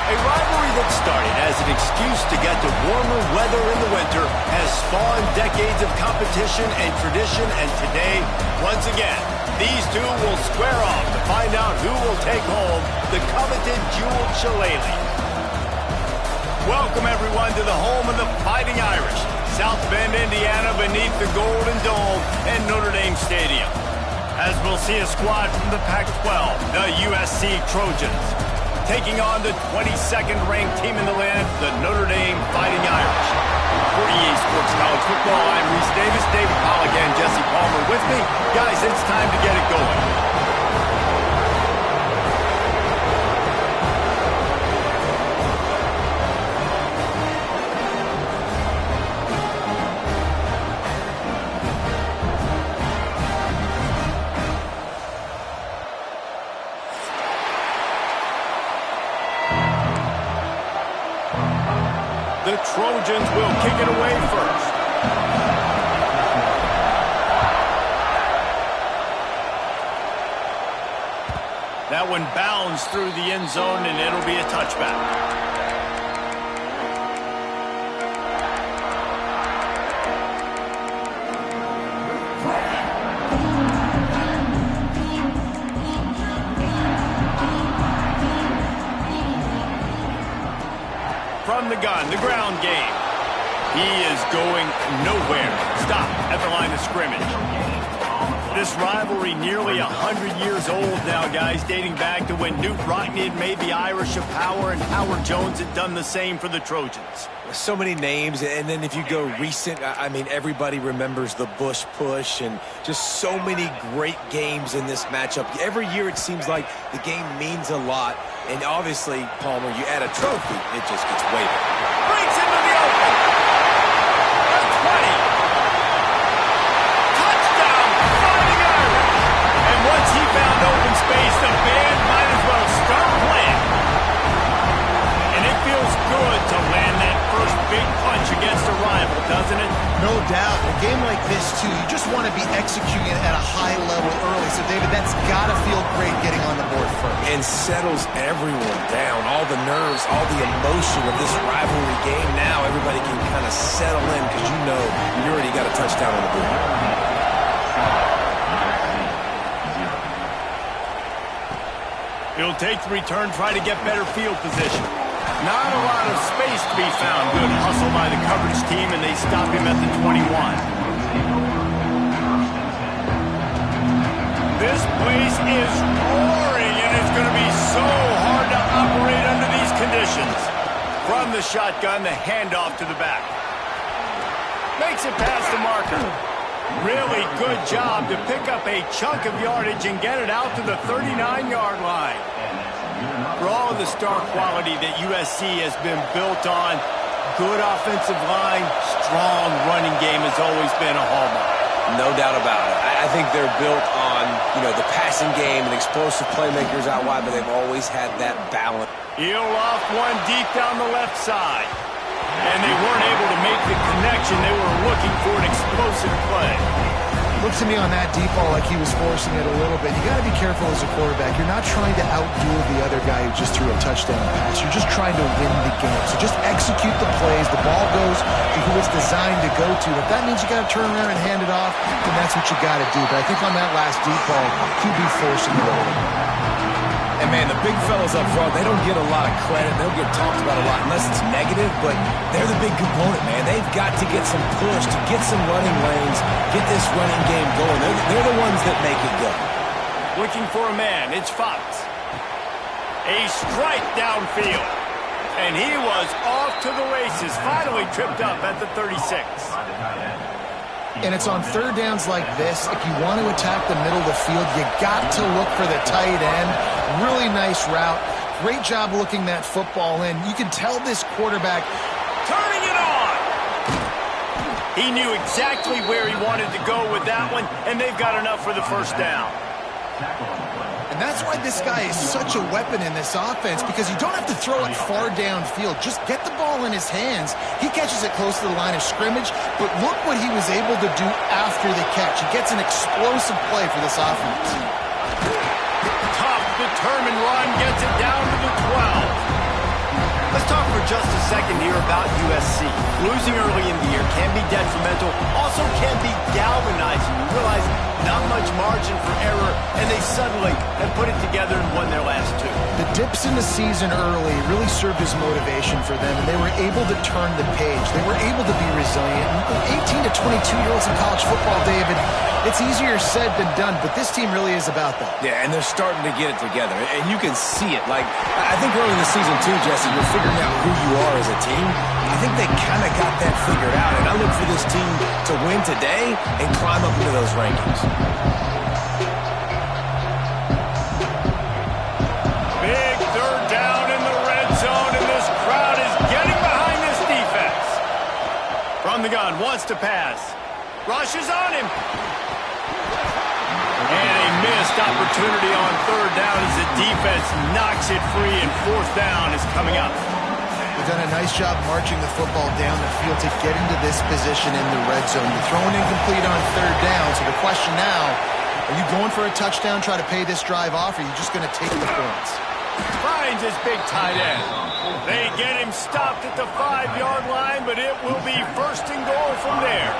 A rivalry that started as an excuse to get to warmer weather in the winter has spawned decades of competition and tradition, and today, once again, these two will square off to find out who will take home the coveted jeweled shillelagh. Welcome, everyone, to the home of the Fighting Irish, South Bend, Indiana, beneath the Golden Dome and Notre Dame Stadium. As we'll see a squad from the Pac-12, the USC Trojans, taking on the 22nd ranked team in the land, the Notre Dame Fighting Irish. For EA Sports College Football, I'm Reese Davis, David Pollack, and Jesse Palmer with me. Guys, it's time to get it going. The Trojans will kick it away first. That one bounds through the end zone, and it'll be a touchback. From the gun, the ground game. He is going nowhere. Stop at the line of scrimmage. This rivalry nearly 100 years old now, guys, dating back to when Newt Rockne had made the Irish a power and Howard Jones had done the same for the Trojans. So many names, and then if you go recent, I mean, everybody remembers the Bush push and just so many great games in this matchup. Every year it seems like the game means a lot, and obviously, Palmer, you add a trophy, it just gets weighted. Breaks into the open. The 20. Touchdown, Fighting Irish. And once he found open space, the band might as well start playing. And it feels good to land that first big punch against a rival, doesn't it? No doubt. In a game like this, too, you just want to be executing it at a high level early. So, David, that's got to feel great getting on the board first. And settles everyone down. All the nerves, all the emotion of this rivalry game. Now everybody can kind of settle in because you know you already got a touchdown on the board. He'll take the return, try to get better field position. Not a lot of space to be found. Good hustle by the coverage team, and they stop him at the 21. This place is roaring, and it's going to be so hard to operate under these conditions. From the shotgun, the handoff to the back. Makes it past the marker. Really good job to pick up a chunk of yardage and get it out to the 39-yard line. For all of the star quality that USC has been built on, good offensive line, strong running game has always been a hallmark. No doubt about it. I think they're built on, the passing game and explosive playmakers out wide, but they've always had that balance. He'll off one deep down the left side. And they weren't able to make the connection. They were looking for an explosive play. Looks to me on that deep ball like he was forcing it a little bit. You got to be careful as a quarterback. You're not trying to outduel the other guy who just threw a touchdown pass. You're just trying to win the game. So just execute the plays. The ball goes to who it's designed to go to. If that means you got to turn around and hand it off, then that's what you got to do. But I think on that last deep ball, he'd be forcing it a little bit. And, man, the big fellas up front, they don't get a lot of credit. They don't get talked about a lot unless it's negative, but they're the big component, man. They've got to get some push, to get some running lanes, get this running game going. They're the ones that make it go. Looking for a man. It's Fox. A strike downfield. And he was off to the races. Finally tripped up at the 36. And it's on third downs like this. If you want to attack the middle of the field, you got to look for the tight end. Really nice route. Great job looking that football in. You can tell this quarterback turning it on. He knew exactly where he wanted to go with that one, and they've got enough for the first down. And that's why this guy is such a weapon in this offense, because you don't have to throw it far downfield. Just get the ball in his hands. He catches it close to the line of scrimmage, but look what he was able to do after the catch. He gets an explosive play for this offense. Tough, determined run, gets it down to the 12. Let's talk for just a second here about USC. Losing early in the year can be detrimental, also can be galvanizing. You realize not much margin for error, and they suddenly have put it together and won their last two. The dips in the season early really served as motivation for them, and they were able to turn the page. They were able to be resilient. 18 to 22-year-olds in college football, David, it's easier said than done, but this team really is about that. Yeah, and they're starting to get it together, and you can see it. Like, I think early in the season, too, Jesse, you're figuring out who you are as a team. I think they kind of got that figured out, and I look for this team to win today and climb up into those rankings. Big third down in the red zone, and this crowd is getting behind this defense. From the gun, wants to pass. Rushes on him. And a missed opportunity on third down as the defense knocks it free, and fourth down is coming up. They've done a nice job marching the football down the field to get into this position in the red zone. You're throwing incomplete on third down, so the question now, are you going for a touchdown, try to pay this drive off, or are you just going to take the points? Finds his big tight end. They get him stopped at the 5-yard line, but it will be first and goal from there.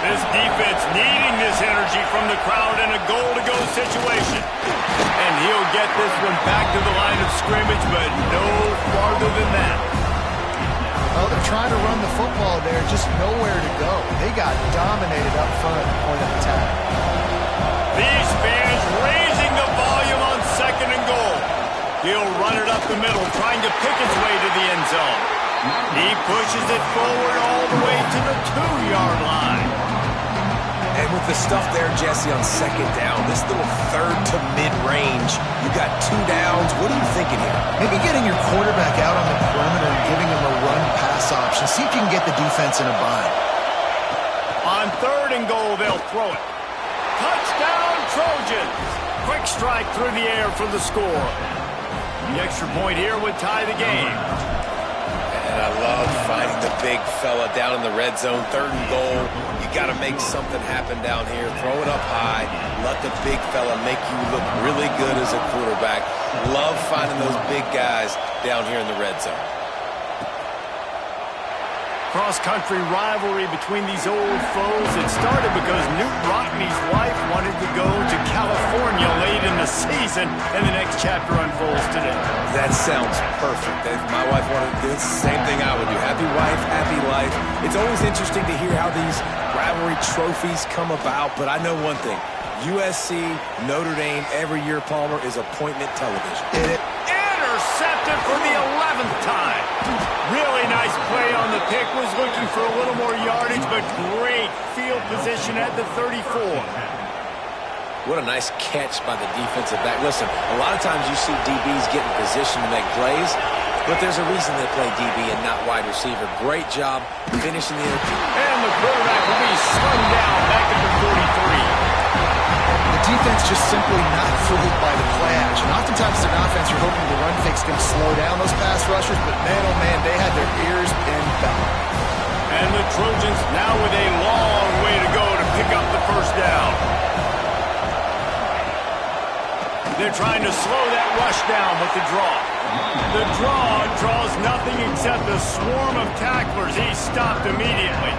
This defense needing this energy from the crowd in a goal-to-go situation. And he'll get this one back to the line of scrimmage, but no farther than that. Well, they're trying to run the football there, just nowhere to go. They got dominated up front at the point of attack. These fans raising the volume on second and goal. He'll run it up the middle, trying to pick his way to the end zone. He pushes it forward all the way to the 2-yard line. And with the stuff there, Jesse, on second down, this little third to mid-range, you got 2 downs. What are you thinking here? Maybe getting your quarterback out on the perimeter and giving him a run-pass option. See if you can get the defense in a bind. On third and goal, they'll throw it. Touchdown, Trojans! Quick strike through the air for the score. The extra point here would tie the game. And I love finding the big fella down in the red zone. Third and goal. You got to make something happen down here. Throw it up high. Let the big fella make you look really good as a quarterback. Love finding those big guys down here in the red zone. Cross-country rivalry between these old foes. It started because Newt Rockney's wife wanted to go to California late in the season, and the next chapter unfolds today. That sounds perfect. If my wife wanted to do the same thing I would do. Happy wife, happy life. It's always interesting to hear how these rivalry trophies come about, but I know one thing. USC, Notre Dame, every year, Palmer, is appointment television. Intercepted for the 11th time. Really nice play on the pick. Was looking for a little more yardage, but great field position at the 34. What a nice catch by the defensive back. Listen, a lot of times you see DBs get in position to make plays, but there's a reason they play DB and not wide receiver. Great job finishing the interview. And the quarterback will be slung down back at the 43. The defense just simply not fooled by the play action. Oftentimes as an offense, you're hoping the run fake's going to slow down those pass rushers, but man, oh man, they had their ears pinned back. And the Trojans now with a long way to go to pick up the first down. They're trying to slow that rush down with the draw. The draw draws nothing except a swarm of tacklers. He's stopped immediately.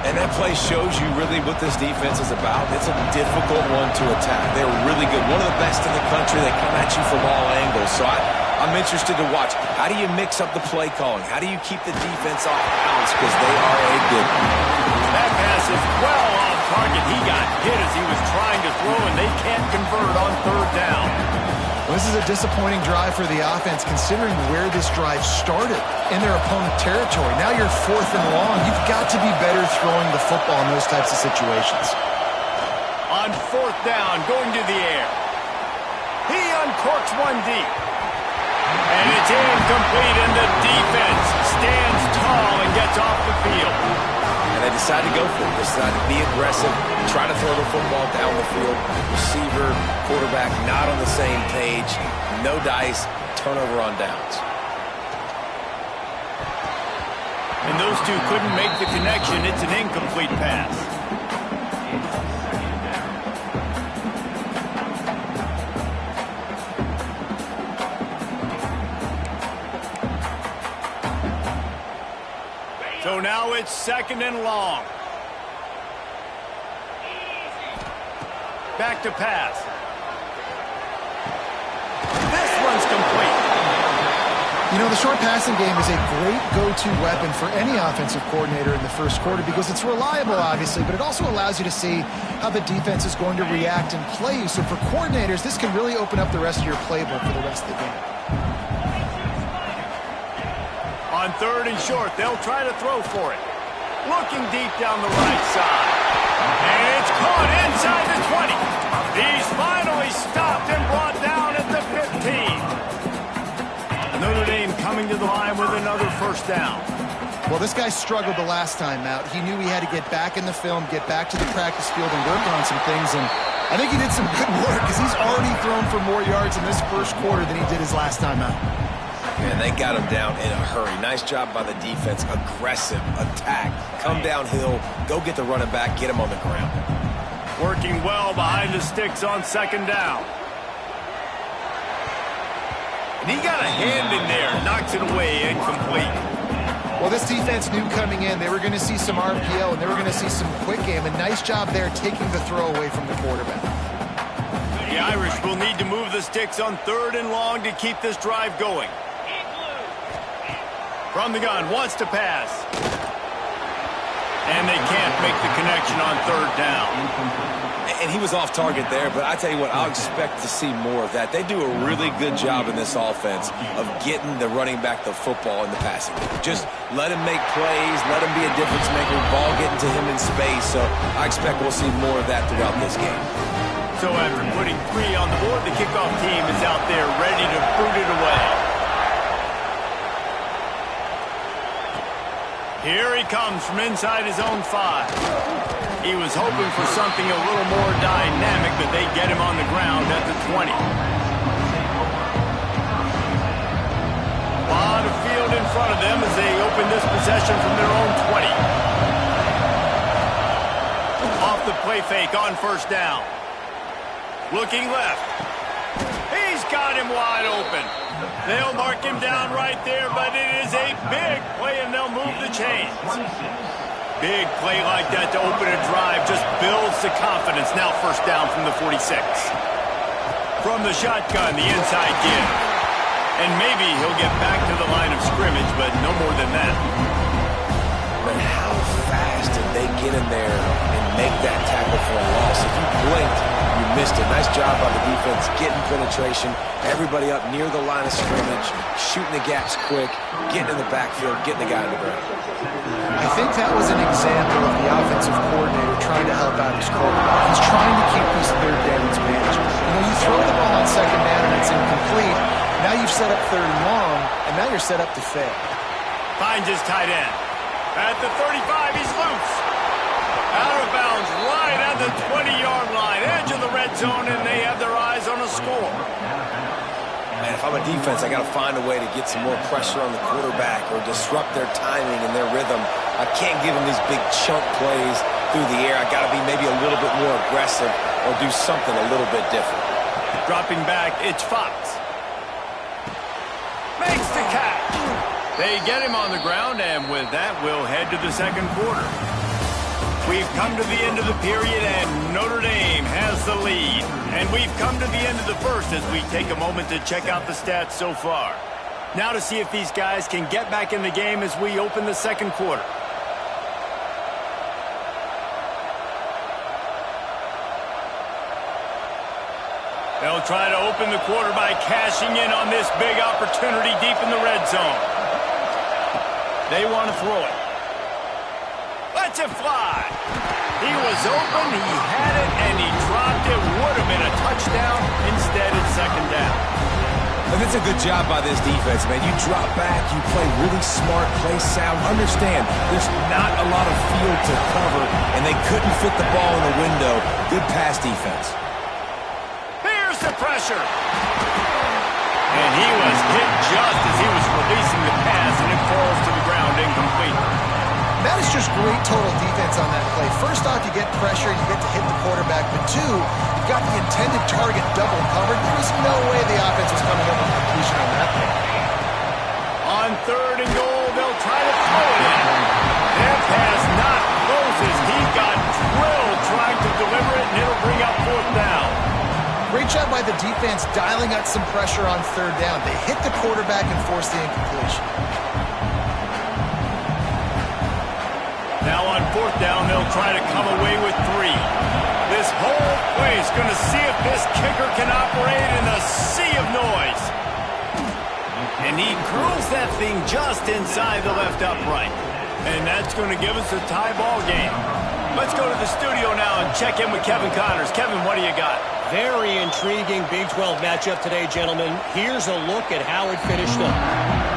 And that play shows you really what this defense is about. It's a difficult one to attack. They're really good. One of the best in the country. They come at you from all angles. So I'm interested to watch. How do you mix up the play calling? How do you keep the defense off balance? Because they are a good one. That pass is well off target. He got hit as he was trying to throw, and they can't convert on third down. Well, this is a disappointing drive for the offense, considering where this drive started in their opponent territory. Now you're fourth and long. You've got to be better throwing the football in those types of situations. On fourth down, going to the air. He uncorks one deep. And it's incomplete, and the defense stands tall and gets off the field. And they decide to go for it. They decide to be aggressive, try to throw the football down the field. Receiver, quarterback, not on the same page. No dice, turnover on downs. And those two couldn't make the connection. It's an incomplete pass. Now it's 2nd and long. Back to pass. This one's complete. You know, the short passing game is a great go-to weapon for any offensive coordinator in the first quarter because it's reliable, obviously, but it also allows you to see how the defense is going to react and play you. So for coordinators, this can really open up the rest of your playbook for the rest of the game. On 3rd and short, they'll try to throw for it. Looking deep down the right side. And it's caught inside the 20. He's finally stopped and brought down at the 15. Notre Dame coming to the line with another 1st down. Well, this guy struggled the last time out. He knew he had to get back in the film, get back to the practice field, and work on some things. And I think he did some good work because he's already thrown for more yards in this first quarter than he did his last time out. Man, they got him down in a hurry. Nice job by the defense. Aggressive attack. Come downhill. Go get the running back. Get him on the ground. Working well behind the sticks on 2nd down. And he got a hand in there. Knocks it away. Incomplete. Well, this defense knew coming in they were going to see some RPO and they were going to see some quick game. A nice job there taking the throw away from the quarterback. The Irish will need to move the sticks on 3rd and long to keep this drive going. From the gun, wants to pass. And they can't make the connection on 3rd down. And he was off target there, but I tell you what, I'll expect to see more of that. They do a really good job in this offense of getting the running back the football in the passing game. Just let him make plays, let him be a difference maker, ball getting to him in space. So I expect we'll see more of that throughout this game. So after putting 3 on the board, the kickoff team is out there ready to boot it away. Here he comes from inside his own 5. He was hoping for something a little more dynamic, but they get him on the ground at the 20. A lot of field in front of them as they open this possession from their own 20. Off the play fake on 1st down. Looking left. He's got him wide open. They'll mark him down right there, but it is a big play, and they'll move the chains. Big play like that to open a drive just builds the confidence. Now 1st down from the 46. From the shotgun, the inside give. And maybe he'll get back to the line of scrimmage, but no more than that. But how fast did they get in there and make that tackle for a loss? If you blinked, you missed it. Nice job by the defense getting penetration. Everybody up near the line of scrimmage, shooting the gaps quick, getting in the backfield, getting the guy on the ground. I think that was an example of the offensive coordinator trying to help out his quarterback. He's trying to keep these 3rd downs manageable. You know, you throw the ball on 2nd down and it's incomplete. Now you've set up 3rd and long, and now you're set up to fail. Finds his tight end. At the 35, he's loose. Out of bounds, right at the 20-yard line. Edge of the red zone, and they have their eyes on a score. Man, if I'm a defense, I got to find a way to get some more pressure on the quarterback or disrupt their timing and their rhythm. I can't give them these big chunk plays through the air. I got to be maybe a little bit more aggressive or do something a little bit different. Dropping back, it's Fox. Makes the catch. They get him on the ground, and with that, we'll head to the 2nd quarter. We've come to the end of the period, and Notre Dame has the lead. And we've come to the end of the 1st as we take a moment to check out the stats so far. Now to see if these guys can get back in the game as we open the 2nd quarter. They'll try to open the quarter by cashing in on this big opportunity deep in the red zone. They want to throw it. Lets it fly. He was open, he had it, and he dropped it. Would have been a touchdown. Instead, it's 2nd down. And it's a good job by this defense, man. You drop back, you play really smart, play sound. Understand, there's not a lot of field to cover, and they couldn't fit the ball in the window. Good pass defense. Here's the pressure. And he was hit just as he was releasing the pass, and it falls to the ground incomplete. That is just great total defense on that play. First off, you get pressure, you get to hit the quarterback, but 2, you've got the intended target double covered. There was no way the offense was coming up with completion on that play. On 3rd and goal, they'll try to throw it in. They're job by the defense dialing up some pressure on third down. They hit the quarterback and forced the incompletion. Now on fourth down, they'll try to come away with 3. This whole place going to see if this kicker can operate in a sea of noise. And he curls that thing just inside the left upright. And that's going to give us a tie ball game. Let's go to the studio now and check in with Kevin Connors. Kevin, what do you got? Very intriguing Big 12 matchup today, gentlemen. Here's a look at how it finished up.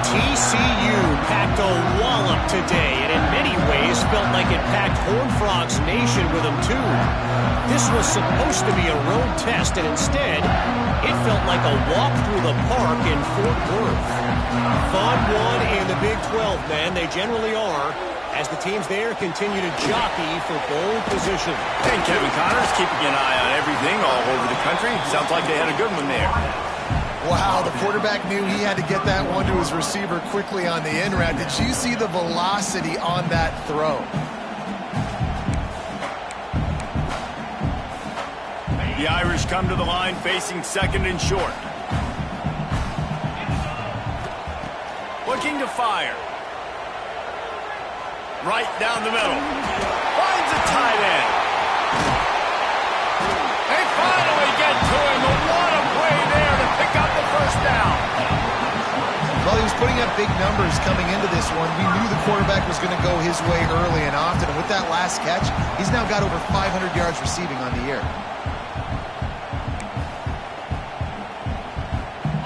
TCU packed a wallop today, and in many ways felt like it packed Horned Frogs Nation with them, too. This was supposed to be a road test, and instead, it felt like a walk through the park in Fort Worth. Fun one in the Big 12, man. They generally are, as the teams there continue to jockey for pole position. And Kevin Connors keeping an eye on everything all over the country. Sounds like they had a good one there. Wow, the quarterback knew he had to get that one to his receiver quickly on the in route. Did you see the velocity on that throw? The Irish come to the line facing second and short. Looking to fire. Right down the middle. Finds a tight end. They finally get to him. But what a play there to pick up the first down. Well, he was putting up big numbers coming into this one. We knew the quarterback was going to go his way early and often. And with that last catch, he's now got over 500 yards receiving on the year.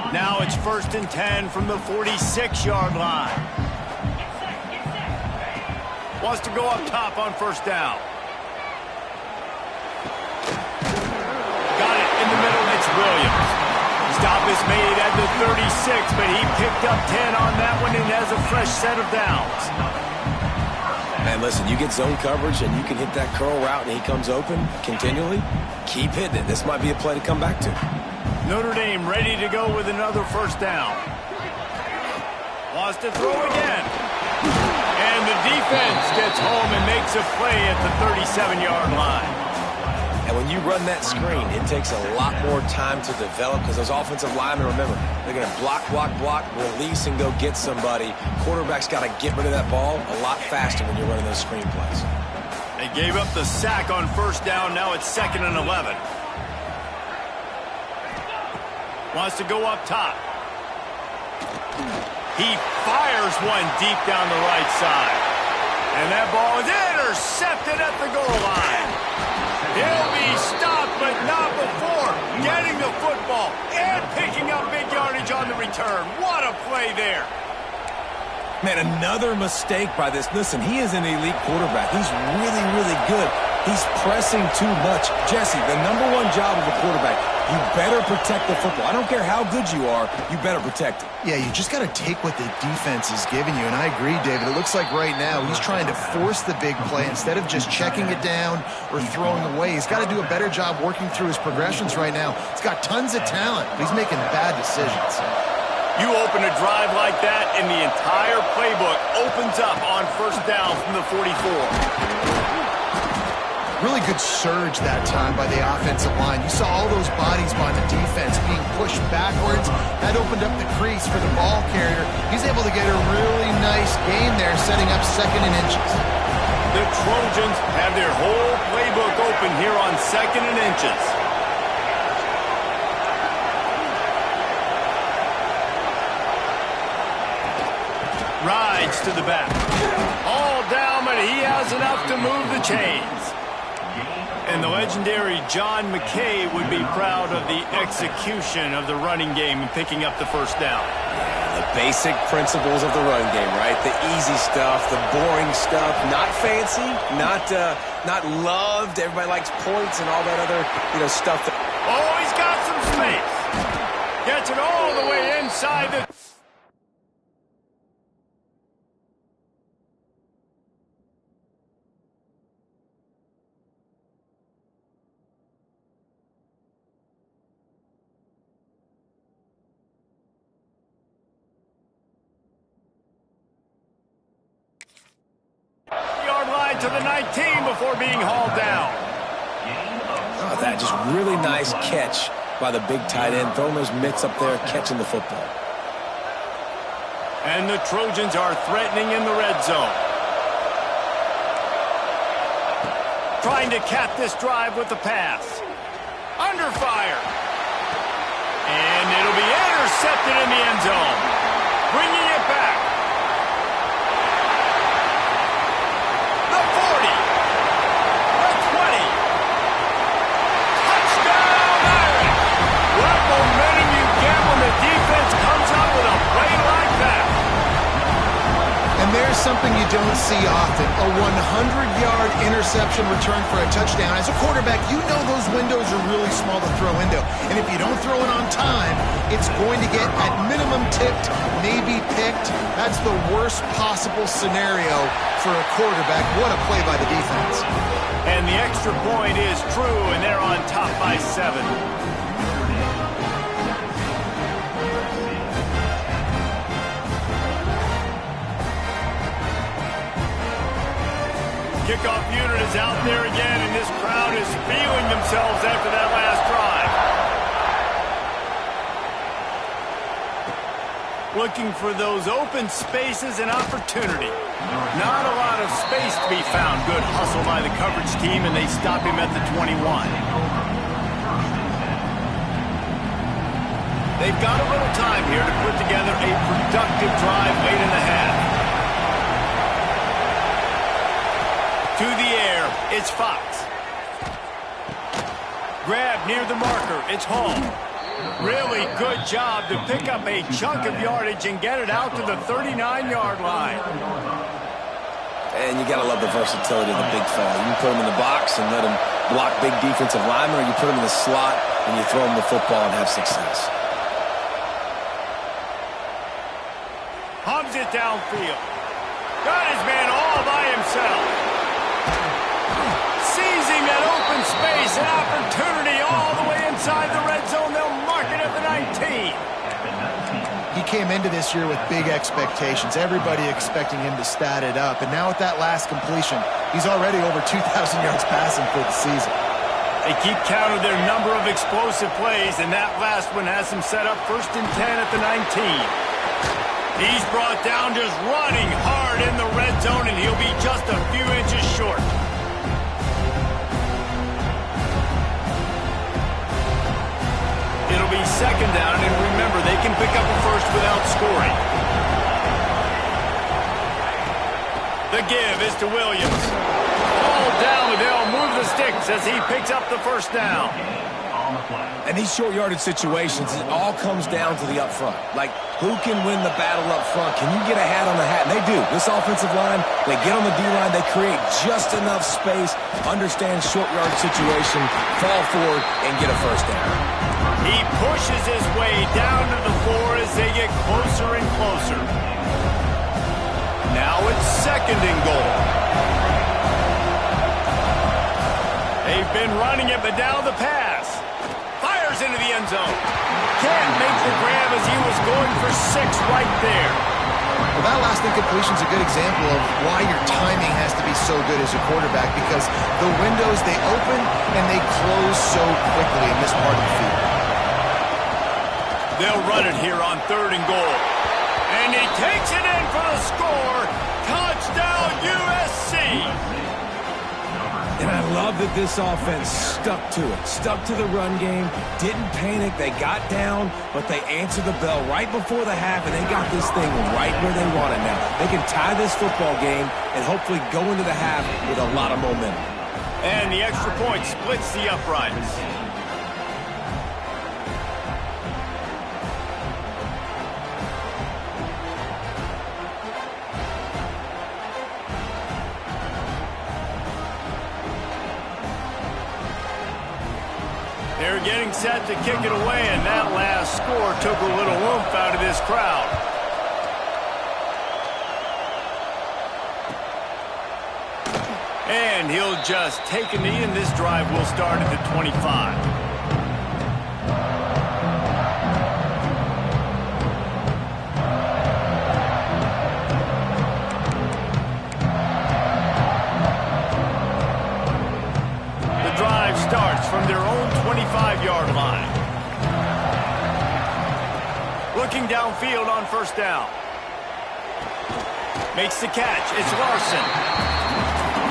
Now it's 1st and 10 from the 46-yard line. Wants to go up top on first down. Got it in the middle. It's Williams. Stop is made at the 36, but he picked up 10 on that one and has a fresh set of downs. Man, listen, you get zone coverage and you can hit that curl route and he comes open continually. Keep hitting it. This might be a play to come back to. Notre Dame ready to go with another first down. Wants to throw again. And the defense gets home and makes a play at the 37-yard line. And when you run that screen, it takes a lot more time to develop because those offensive linemen, remember, they're going to block, release, and go get somebody. Quarterback's got to get rid of that ball a lot faster when you're running those screen plays. They gave up the sack on first down. Now it's 2nd and 11. Wants to go up top. He fires one deep down the right side. And that ball is intercepted at the goal line. He'll be stopped, but not before getting the football and picking up big yardage on the return. What a play there. Man, another mistake by this. Listen, he is an elite quarterback. He's really, really good. He's pressing too much. Jesse, the #1 job of a quarterback, you better protect the football. I don't care how good you are, you better protect it. Yeah, you just got to take what the defense is giving you. And I agree, David. It looks like right now he's trying to force the big play instead of just checking it down or throwing away. He's got to do a better job working through his progressions right now. He's got tons of talent, but he's making bad decisions. You open a drive like that, and the entire playbook opens up on first down from the 44. Really good surge that time by the offensive line. You saw all those bodies by the defense being pushed backwards. That opened up the crease for the ball carrier. He's able to get a really nice gain there, setting up 2nd and inches. The Trojans have their whole playbook open here on 2nd and inches. Rides to the back. All down, but he has enough to move the chains. And the legendary John McKay would be proud of the execution of the running game and picking up the first down. Yeah, the basic principles of the run game, right? The easy stuff, the boring stuff, not fancy, not loved. Everybody likes points and all that other, stuff. Oh, he's got some space. Gets it all the way inside the... to the 19 before being hauled down. Oh, that just really nice catch by the big tight end, throwing those mitts up there, catching the football. And the Trojans are threatening in the red zone. Trying to cap this drive with the pass. Under fire. And it'll be intercepted in the end zone. Bringing it back. The 40. The 20. Touchdown, Irish. What momentum you get when the defense comes up with a play like that. And there's something you don't see often, a 100-yard interception return for a touchdown. As a quarterback, you know those windows are really small to throw into. And if you don't throw it on time, it's going to get, at minimum, tipped, maybe picked. That's the worst possible scenario for a quarterback. What a play by the defense. And the extra point is true, and they're on top by 7. Kickoff unit is out there again, and this crowd is feeling themselves after that last drive. Looking for those open spaces and opportunity. Not a lot of space to be found. Good hustle by the coverage team, and they stop him at the 21. They've got a little time here to put together a productive drive late in the half. To the air, it's Fox. Grab near the marker, it's Hall. Really good job to pick up a chunk of yardage and get it out to the 39-yard line. And you got to love the versatility of the big fella. You can put him in the box and let him block big defensive linemen, or you put him in the slot and you throw him the football and have success. Hums it downfield. Got his man all by himself. Seizing that open space, an opportunity all the way inside the red zone. They'll mark it at the 19. He came into this year with big expectations. Everybody expecting him to stat it up. And now with that last completion, he's already over 2,000 yards passing for the season. They keep count of their number of explosive plays, and that last one has him set up 1st and 10 at the 19. He's brought down just running hard in the red zone, and he'll be just a few inches short. It'll be 2nd down, and remember, they can pick up a first without scoring. The give is to Williams. All down, they'll move the sticks as he picks up the 1st down. And these short yardage situations, it all comes down to the up front. Like, who can win the battle up front? Can you get a hat on the hat? And they do. This offensive line, they get on the D-line, they create just enough space, understand short yardage situation, fall forward, and get a 1st down. He pushes his way down to the 4 as they get closer and closer. Now it's 2nd and goal. They've been running it, but now the pass. Fires into the end zone. Can't make the grab as he was going for 6 right there. Well, that last incompletion is a good example of why your timing has to be so good as a quarterback, because the windows, they open and they close so quickly in this part of the field. They'll run it here on 3rd and goal. And he takes it in for the score. Touchdown, USC. And I love that this offense stuck to it, stuck to the run game, didn't panic. They got down, but they answered the bell right before the half, and they got this thing right where they want it now. They can tie this football game and hopefully go into the half with a lot of momentum. And the extra point splits the uprights. They're getting set to kick it away, and that last score took a little oomph out of this crowd. And he'll just take a knee, and this drive will start at the 25. Starts from their own 25-yard line. Looking downfield on first down. Makes the catch. It's Larson.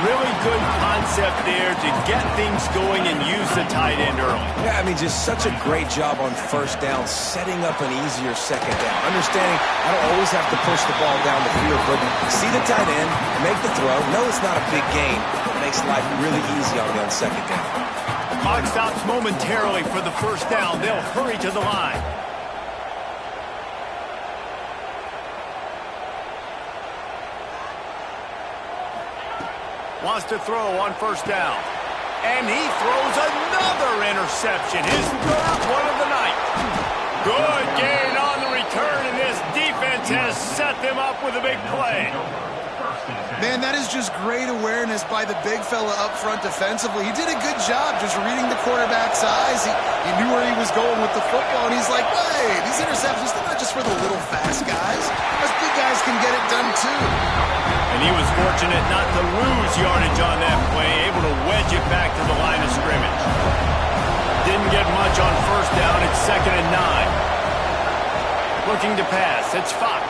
Really good concept there to get things going and use the tight end early. Yeah, I mean, just such a great job on first down, setting up an easier second down. Understanding I don't always have to push the ball down the field, but see the tight end, make the throw. No, it's not a big gain. It makes life really easy on me on second down. Clock stops momentarily for the first down. They'll hurry to the line. Wants to throw on first down. And he throws another interception. His third one of the night. Good gain on the return, and this defense has set them up with a big play. Man, that is just great awareness by the big fella up front defensively. He did a good job just reading the quarterback's eyes. He knew where he was going with the football, and he's like, hey, these interceptions, they're not just for the little fast guys. Us big guys can get it done too. And he was fortunate not to lose yardage on that play, able to wedge it back to the line of scrimmage. Didn't get much on first down. It's 2nd and 9. Looking to pass. It's Fox.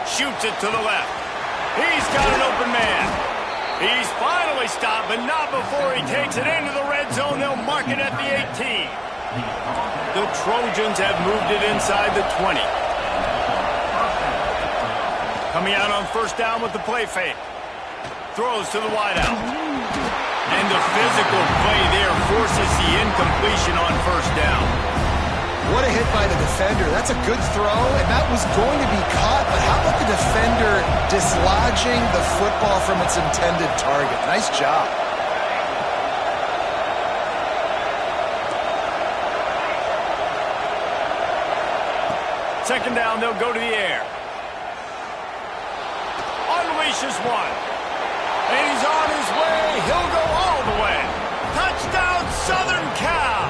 Shoots it to the left. He's got an open man. He's finally stopped, but not before he takes it into the red zone. They'll mark it at the 18. The Trojans have moved it inside the 20. Coming out on first down with the play fake. Throws to the wideout. And the physical play there forces the incompletion on first down. What a hit by the defender. That's a good throw, and that was going to be caught, but how about the defender dislodging the football from its intended target? Nice job. Second down, they'll go to the air. Unleashes one. And he's on his way. He'll go all the way. Touchdown, Southern Cal.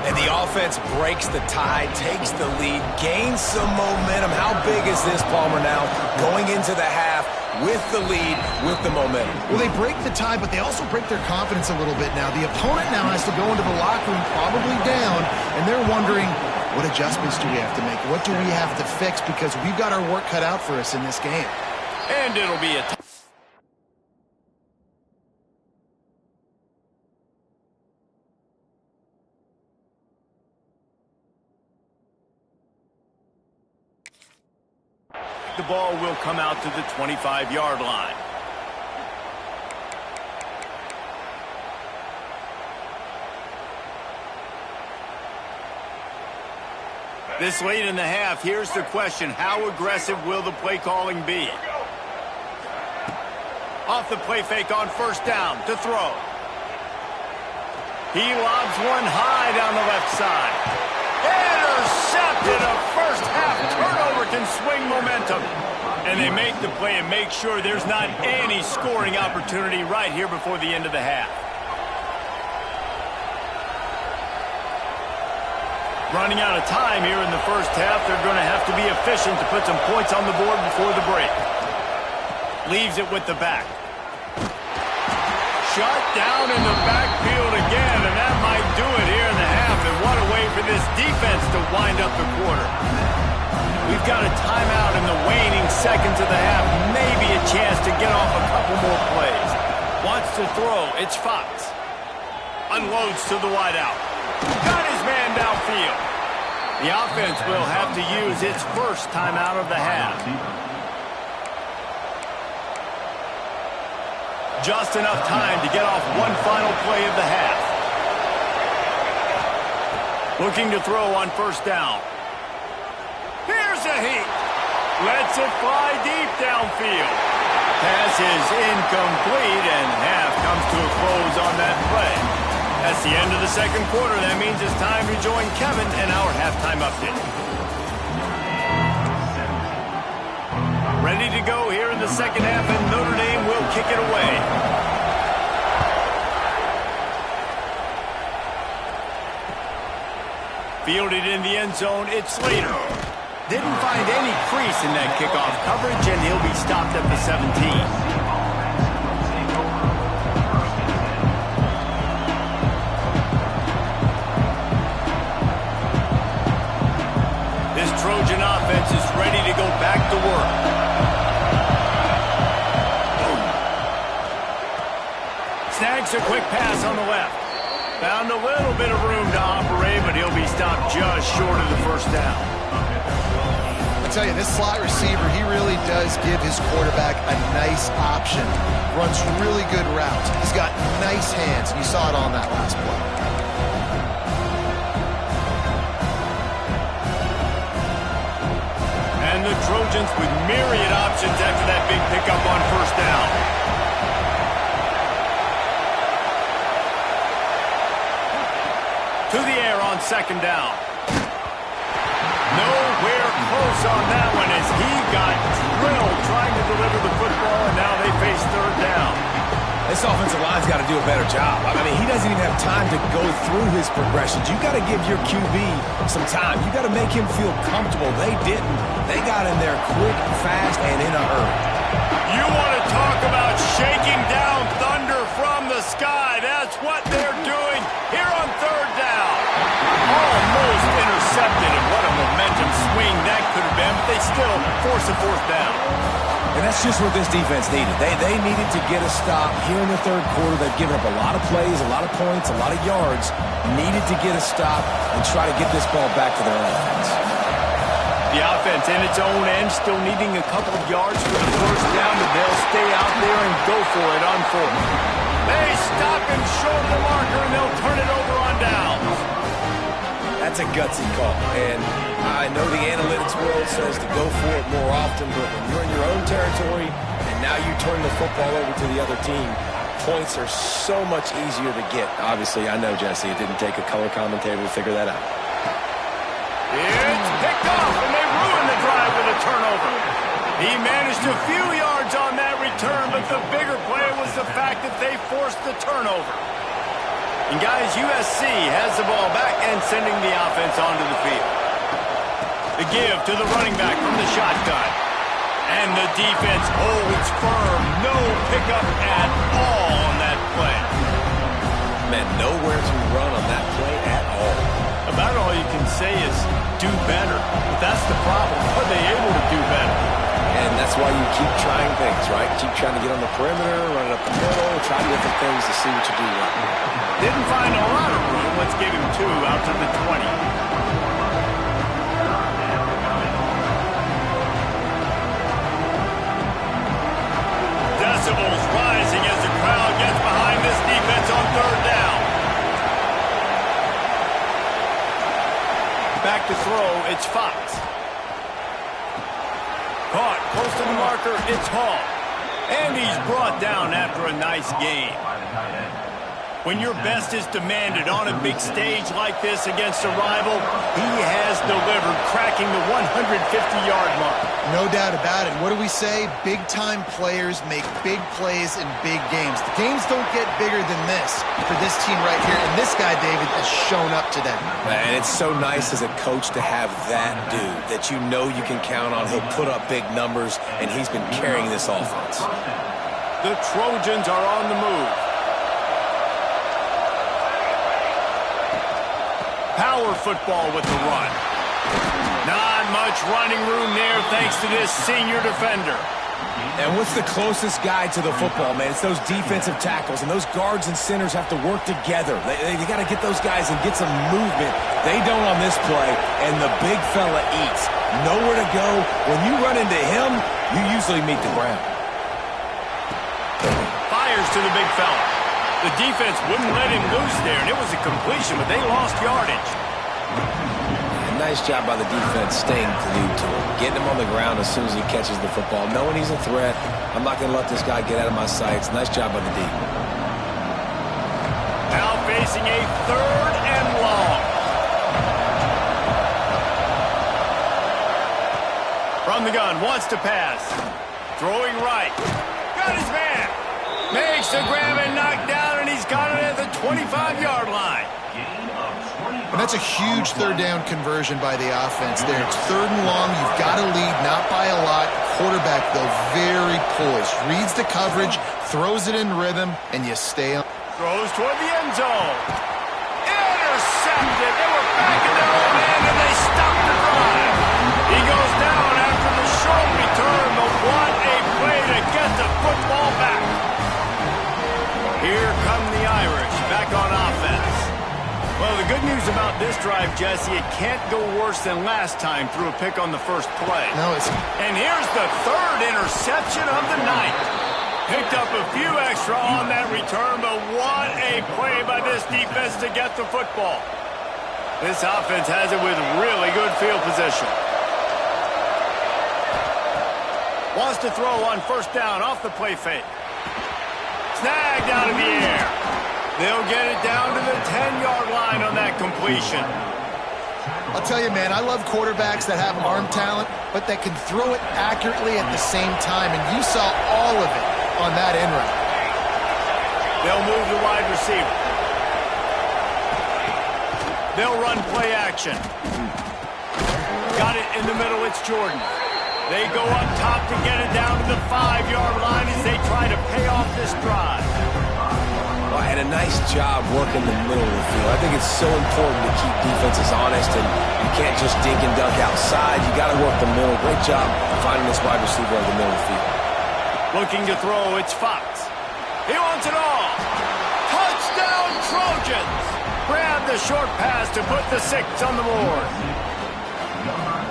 And the offense breaks the tie, takes the lead, gains some momentum. How big is this, Palmer, now? Going into the half with the lead, with the momentum. Well, they break the tie, but they also break their confidence a little bit now. The opponent now has to go into the locker room probably down, and they're wondering, what adjustments do we have to make? What do we have to fix? Because we've got our work cut out for us in this game. And it'll be a The ball will come out to the 25-yard line. This late in the half, here's the question. How aggressive will the play calling be? Off the play fake on first down to throw. He lobs one high down the left side. Intercepted. A first half turnover can swing momentum. And they make the play and make sure there's not any scoring opportunity right here before the end of the half. Running out of time here in the first half. They're going to have to be efficient to put some points on the board before the break. Leaves it with the back. Shut down in the backfield again, and that might do it here in the half. And what a way for this defense to wind up the quarter. We've got a timeout in the waning seconds of the half. Maybe a chance to get off a couple more plays. Wants to throw. It's Fox. Unloads to the wideout. Got his man downfield. The offense will have to use its first timeout of the half. Just enough time to get off one final play of the half. Looking to throw on first down. Here's a heat. Lets it fly deep downfield. Pass is incomplete, and half comes to a close on that play. That's the end of the second quarter. That means it's time to join Kevin and our halftime update. Ready to go here in the second half, and Notre Dame will kick it away. Fielded in the end zone, it's Slater. Didn't find any crease in that kickoff coverage, and he'll be stopped at the 17. Banks a quick pass on the left. Found a little bit of room to operate, but he'll be stopped just short of the first down. I tell you, this slot receiver, he really does give his quarterback a nice option. Runs really good routes. He's got nice hands, and you saw it on that last play. And the Trojans with myriad options after that big pickup on first down. To the air on second down. Nowhere close on that one as he got drilled trying to deliver the football, and now they face third down. This offensive line's got to do a better job. I mean, he doesn't even have time to go through his progressions. You got to give your QB some time. You got to make him feel comfortable. They didn't. They got in there quick, fast, and in a hurry. You want to talk about shaking down thunder from the sky. That's what they're doing here on third down. Almost intercepted, and what a momentum swing that could have been, but they still force a fourth down. And that's just what this defense needed. They needed to get a stop here in the third quarter. They've given up a lot of plays, a lot of points, a lot of yards. Needed to get a stop and try to get this ball back to their offense. The offense in its own end still needing a couple of yards for the first down, but they'll stay out there and go for it on fourth. They stop him short of the marker, and they'll turn it over on downs. That's a gutsy call, and I know the analytics world says to go for it more often, but when you're in your own territory and now you turn the football over to the other team, points are so much easier to get. Obviously, I know, Jesse, it didn't take a color commentator to figure that out. It's picked off, and they ruin the drive with a turnover. He managed a few yards on that return, but the bigger play was the fact that they forced the turnover. And guys, USC has the ball back and sending the offense onto the field. The give to the running back from the shotgun. And the defense holds firm. No pickup at all on that play. Man, nowhere to run on that play at all. About all you can say is do better. But that's the problem. Are they able to do better? And that's why you keep trying things, right? Keep trying to get on the perimeter, run it up the middle, try different things to see what you do right. Didn't find a lot of room. Let's give him 2 out to the 20. Decibels rising as the crowd gets behind this defense on third down. Back to throw, it's Fox. Caught close to the marker, it's Hall. And he's brought down after a nice game. When your best is demanded on a big stage like this against a rival, he has delivered, cracking the 150-yard mark. No doubt about it. What do we say? Big-time players make big plays in big games. The games don't get bigger than this for this team right here, and this guy, David, has shown up today. And it's so nice as a coach to have that dude that you know you can count on. He'll put up big numbers, and he's been carrying this offense. The Trojans are on the move. Power football with the run. Not much running room there thanks to this senior defender. And what's the closest guy to the football, man? It's those defensive tackles, and those guards and centers have to work together. They got to get those guys and get some movement. They don't on this play, and the big fella eats. Nowhere to go. When you run into him, you usually meet the ground. Fires to the big fella. The defense wouldn't let him loose there, and it was a completion, but they lost yardage. Nice job by the defense staying glued to him, getting him on the ground as soon as he catches the football, knowing he's a threat. I'm not going to let this guy get out of my sights. Nice job by the D. Now facing a 3rd and long. From the gun, wants to pass. Throwing right. Got his man. Makes the grab and knock down, and he's got it at the 25-yard line. And that's a huge 3rd down conversion by the offense there. It's 3rd and long. You've got to lead, not by a lot. Quarterback, though, very poised. Reads the coverage, throws it in rhythm, and you stay on. Throws toward the end zone. Intercepted. They were back in their own end, and they stopped the drive. He goes down after the short return, but what a play to get the football back. Here come Well, the good news about this drive, Jesse, it can't go worse than last time through a pick on the first play. No, it's... And here's the third interception of the night. Picked up a few extra on that return, but what a play by this defense to get the football. This offense has it with really good field position. Wants to throw on first down off the play fake. Snagged out of the air. They'll get it down to the 10-yard line on that completion. I'll tell you, man, I love quarterbacks that have arm talent, but that can throw it accurately at the same time, and you saw all of it on that end route. They'll move the wide receiver. They'll run play action. Got it in the middle, it's Jordan. They go up top to get it down to the 5-yard line as they try to pay off this drive. Well, and a nice job working the middle of the field. I think it's so important to keep defenses honest, and you can't just dink and dunk outside. You got to work the middle. Great job finding this wide receiver in the middle of the field. Looking to throw, it's Fox. He wants it all. Touchdown, Trojans! Grab the short pass to put the 6 on the board.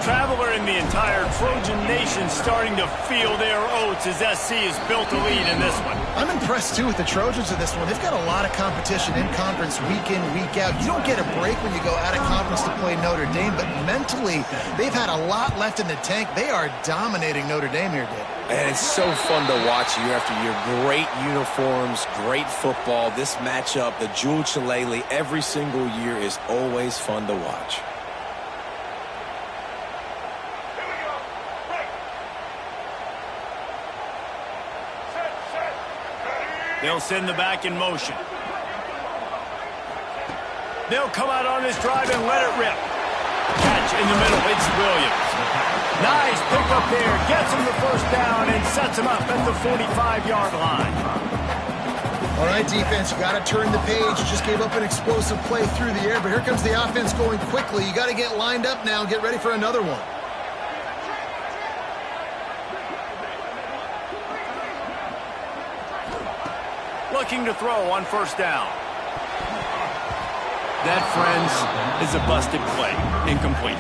Traveler in the entire Trojan nation starting to feel their oats as SC has built a lead in this one. I'm impressed, too, with the Trojans in this one. They've got a lot of competition in conference week in, week out. You don't get a break when you go out of conference to play Notre Dame, but mentally, they've had a lot left in the tank. They are dominating Notre Dame here, Dave. And it's so fun to watch year after year. Great uniforms, great football. This matchup, the Jewel Shillelagh, every single year is always fun to watch. They'll send the back in motion. They'll come out on this drive and let it rip. Catch in the middle, it's Williams. Nice pick up there, gets him the first down and sets him up at the 45-yard line. All right, defense, you got to turn the page. You just gave up an explosive play through the air, but here comes the offense going quickly. You got to get lined up now and get ready for another one. Looking to throw on first down. That, friends, is a busted play. Incomplete.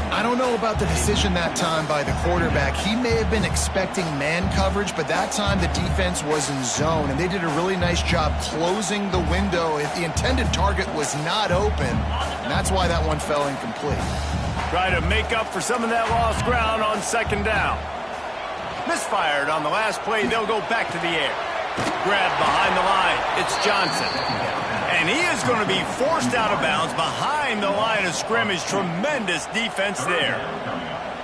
I don't know about the decision that time by the quarterback. He may have been expecting man coverage, but that time the defense was in zone, and they did a really nice job closing the window if the intended target was not open, and that's why that one fell incomplete. Try to make up for some of that lost ground on second down. Misfired on the last play. They'll go back to the air. Grabbed behind the line. It's Johnson. And he is going to be forced out of bounds behind the line of scrimmage. Tremendous defense there.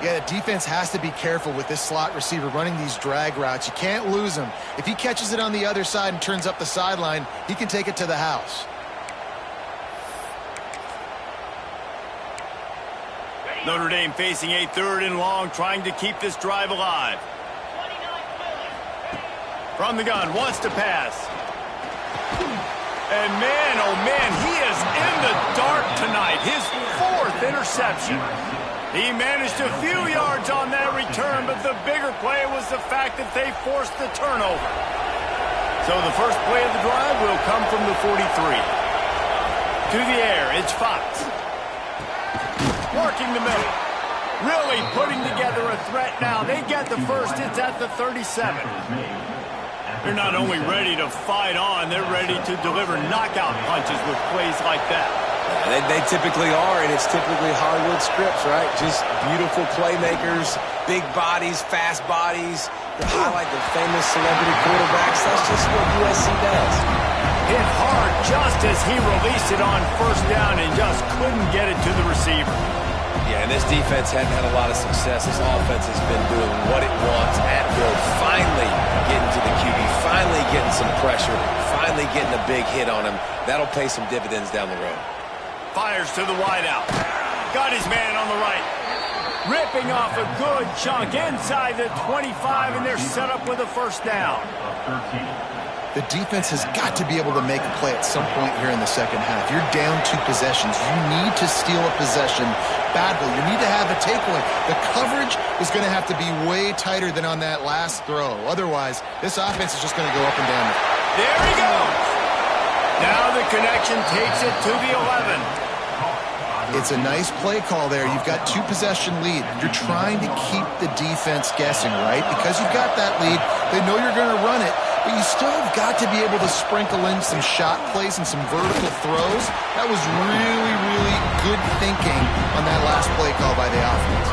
Yeah, the defense has to be careful with this slot receiver running these drag routes. You can't lose him. If he catches it on the other side and turns up the sideline, he can take it to the house. Notre Dame facing a 3rd and long, trying to keep this drive alive. From the gun, wants to pass. And man, oh man, he is in the dark tonight. His 4th interception. He managed a few yards on that return, but the bigger play was the fact that they forced the turnover. So the first play of the drive will come from the 43. To the air, it's Fox. Working the middle. Really putting together a threat now. They get the first. It's at the 37. They're not only ready to fight on, they're ready to deliver knockout punches with plays like that. They typically are, and it's typically Hollywood scripts, right? Just beautiful playmakers, big bodies, fast bodies. To highlight the famous celebrity quarterbacks, that's just what USC does. Hit hard just as he released it on first down and just couldn't get it to the receiver. Yeah, and this defense hadn't had a lot of success. This offense has been doing what it wants at will. Finally getting to the QB, finally getting some pressure, finally getting a big hit on him. That'll pay some dividends down the road. Fires to the wideout. Got his man on the right. Ripping off a good chunk inside the 25, and they're set up with a first down. The defense has got to be able to make a play at some point here in the second half. You're down 2 possessions. You need to steal a possession badly. You need to have a takeaway. The coverage is going to have to be way tighter than on that last throw. Otherwise, this offense is just going to go up and down. There he goes. Now the connection takes it to the 11. It's a nice play call there. You've got 2-possession lead. You're trying to keep the defense guessing, right? Because you've got that lead, they know you're going to run it, but you still have got to be able to sprinkle in some shot plays and some vertical throws. That was really, really good thinking on that last play call by the offense.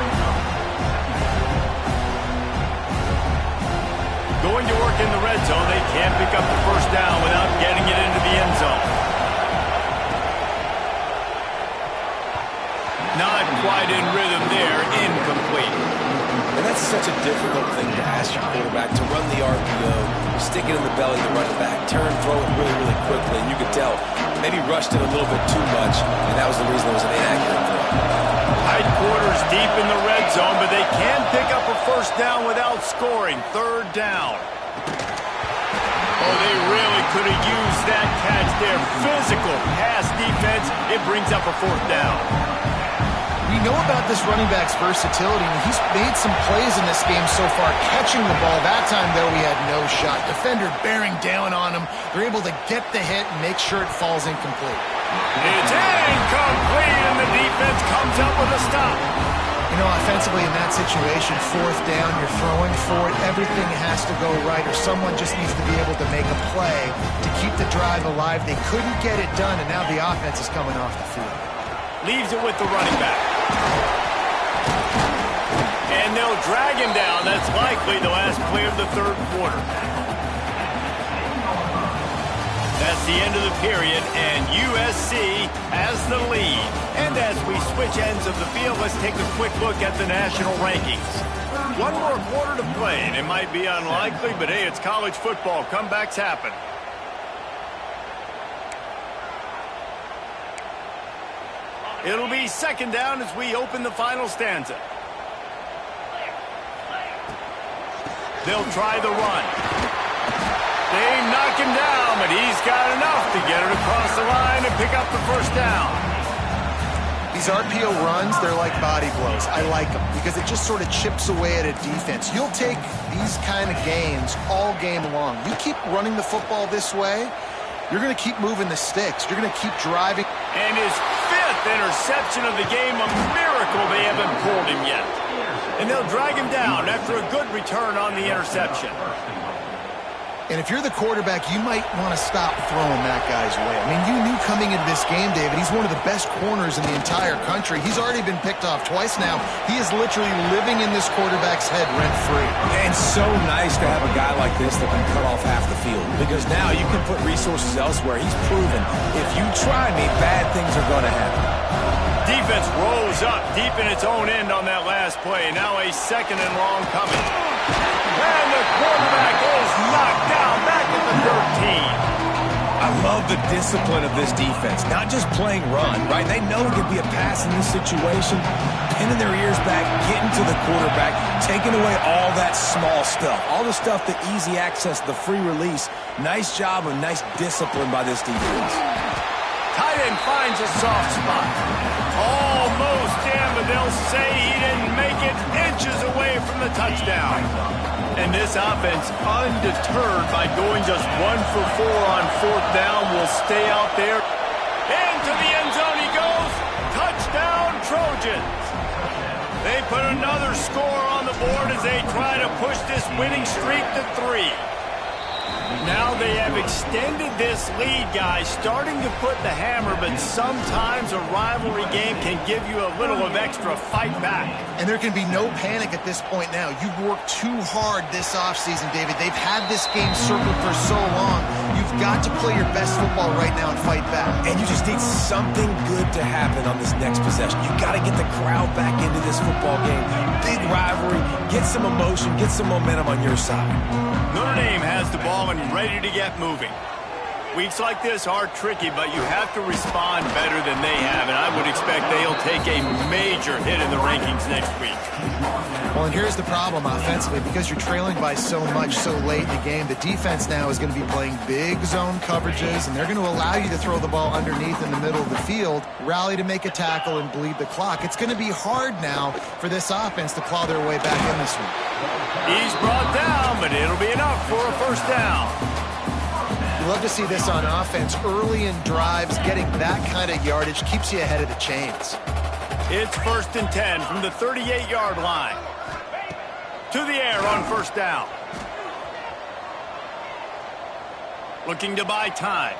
Going to work in the red zone, they can't pick up the first down without getting it into the end zone. Not quite in rhythm there, incomplete. And that's such a difficult thing to ask your quarterback, to run the RPO, stick it in the belly to run it back, turn, throw it really, really quickly. And you could tell, maybe rushed it a little bit too much, and that was the reason it was an inaccurate throw. Hindquarters deep in the red zone, but they can pick up a first down without scoring. Third down. Oh, they really could have used that catch there. Physical pass defense. It brings up a fourth down. We know about this running back's versatility, and he's made some plays in this game so far, catching the ball. That time, though, he had no shot. Defender bearing down on him. They're able to get the hit and make sure it falls incomplete. It's incomplete, and the defense comes up with a stop. You know, offensively in that situation, fourth down, you're throwing for it. Everything has to go right, or someone just needs to be able to make a play to keep the drive alive. They couldn't get it done, and now the offense is coming off the field. Leaves it with the running back. And they'll drag him down. That's likely the last play of the third quarter. That's the end of the period, and USC has the lead. And as we switch ends of the field, let's take a quick look at the national rankings. One more quarter to play, and it might be unlikely, but hey, it's college football. Comebacks happen. It'll be second down as we open the final stanza. They'll try the run. They knock him down, but he's got enough to get it across the line and pick up the first down. These RPO runs, they're like body blows. I like them because it just sort of chips away at a defense. You'll take these kind of gains all game long. You keep running the football this way, you're going to keep moving the sticks. You're going to keep driving. And his fifth interception of the game, a miracle they haven't pulled him yet. And they'll drag him down after a good return on the interception. And if you're the quarterback, you might want to stop throwing that guy's way. I mean, you knew coming into this game, David, he's one of the best corners in the entire country. He's already been picked off twice now. He is literally living in this quarterback's head rent-free. And so nice to have a guy like this that can cut off half the field, because now you can put resources elsewhere. He's proven if you try me, bad things are going to happen. Defense rose up deep in its own end on that last play. Now a second and long coming. And the quarterback is knocked down back at the 13. I love the discipline of this defense. Not just playing run, right? They know it could be a pass in this situation. Pinning their ears back, getting to the quarterback, taking away all that small stuff. All the stuff, the easy access, the free release. Nice job and nice discipline by this defense. Tight end finds a soft spot. Almost in, but they'll say he didn't make it, inches away from the touchdown. And this offense, undeterred by going just 1 for 4 on fourth down, will stay out there. Into the end zone he goes. Touchdown, Trojans. They put another score on the board as they try to push this winning streak to 3. Now they have extended this lead, guys, starting to put the hammer, but sometimes a rivalry game can give you a little of extra fight back. And there can be no panic at this point now. You've worked too hard this offseason, David. They've had this game circled for so long. You've got to play your best football right now and fight back. And you just need something good to happen on this next possession. You got to get the crowd back into this football game. Big rivalry. Get some emotion. Get some momentum on your side. Notre Dame has the ball and ready to get moving. Weeks like this are tricky, but you have to respond better than they have, and I would expect they'll take a major hit in the rankings next week. Well, and here's the problem offensively. Because you're trailing by so much so late in the game, the defense now is going to be playing big zone coverages, and they're going to allow you to throw the ball underneath in the middle of the field, rally to make a tackle, and bleed the clock. It's going to be hard now for this offense to claw their way back in this one. He's brought down, but it'll be enough for a first down. love to see this on offense. Early in drives, getting that kind of yardage keeps you ahead of the chains. It's 1st and 10 from the 38-yard line. To the air on 1st down. Looking to buy time.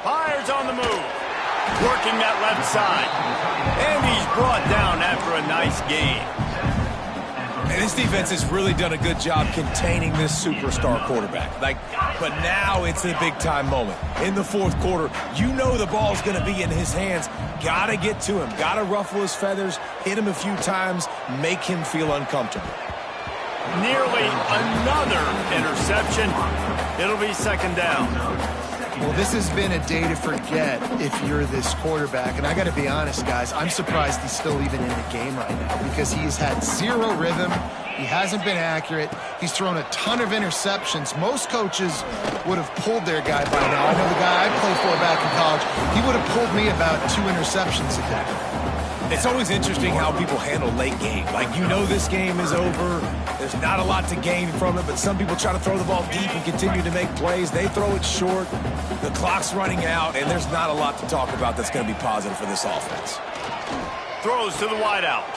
Fires on the move. Working that left side. And he's brought down after a nice gain. And this defense has really done a good job containing this superstar quarterback. But now it's a big-time moment. In the 4th quarter, you know the ball's going to be in his hands. Got to get to him. Got to ruffle his feathers, hit him a few times, make him feel uncomfortable. Nearly another interception. It'll be 2nd down. Well, this has been a day to forget if you're this quarterback. And I got to be honest, guys, I'm surprised he's still even in the game right now because he's had zero rhythm. He hasn't been accurate. He's thrown a ton of interceptions. Most coaches would have pulled their guy by now. I know the guy I played for back in college, he would have pulled me about 2 interceptions a day. It's always interesting how people handle late game. You know this game is over. There's not a lot to gain from it, but some people try to throw the ball deep and continue to make plays. They throw it short. The clock's running out, and there's not a lot to talk about that's going to be positive for this offense. Throws to the wideout.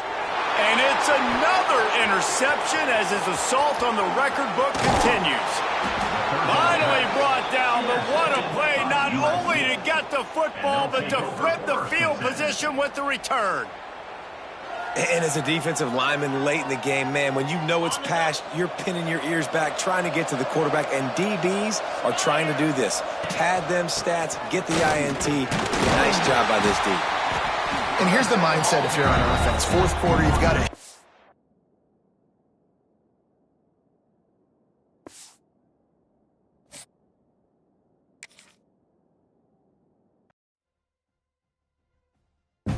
And it's another interception as his assault on the record book continues. Finally brought down, but what a play, not only to get the football, but to flip the field position with the return. And as a defensive lineman late in the game, man, when you know it's past, you're pinning your ears back, trying to get to the quarterback, and DBs are trying to do this. Pad them stats, get the INT. Nice job by this D. And here's the mindset if you're on offense. 4th quarter, you've got a